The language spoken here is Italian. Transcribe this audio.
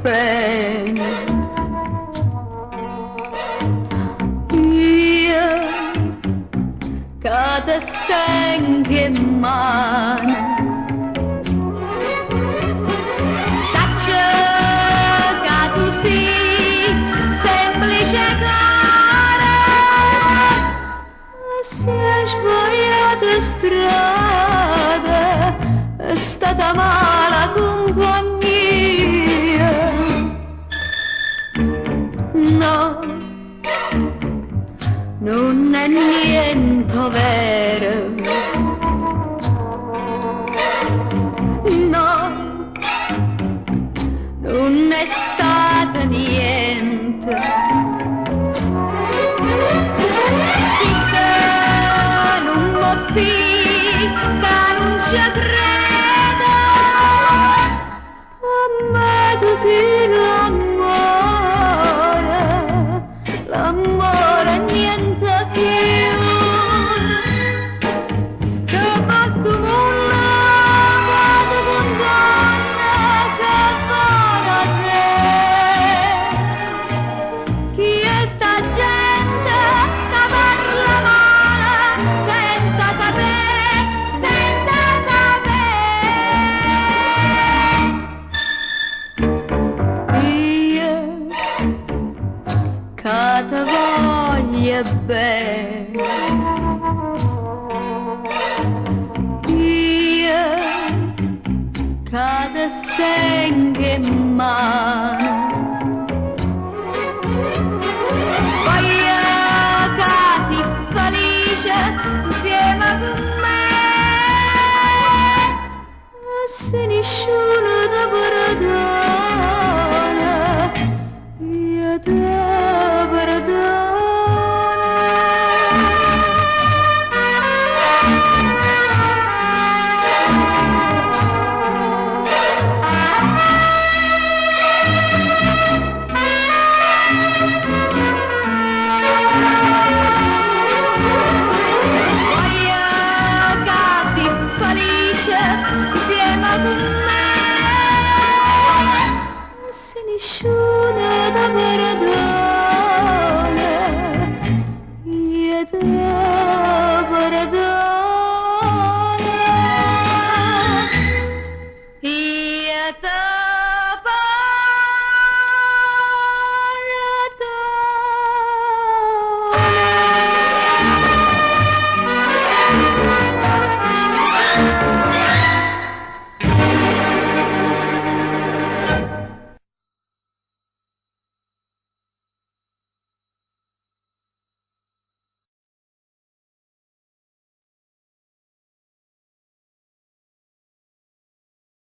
bene. Io che te tengo in mano, saccio che tu sei semplice cara, se hai sbagliato strada è stata mala compagnia. No, non è niente vero, no, non è stato niente. Sì che non motivo che non ci credo, a me tu sei l'amore, l'amore niente più. Che basta un vado con donna che vada a te. Chi è sta gente che parla male senza sapere, senza sapere? Io che te voglio bene, io che te tengo in mano, voglio che sei felice insieme con me, se nessuno ti perdona, io ti perdono. Voglio che sei felice insieme con me, se nessuno ti perdona, io ti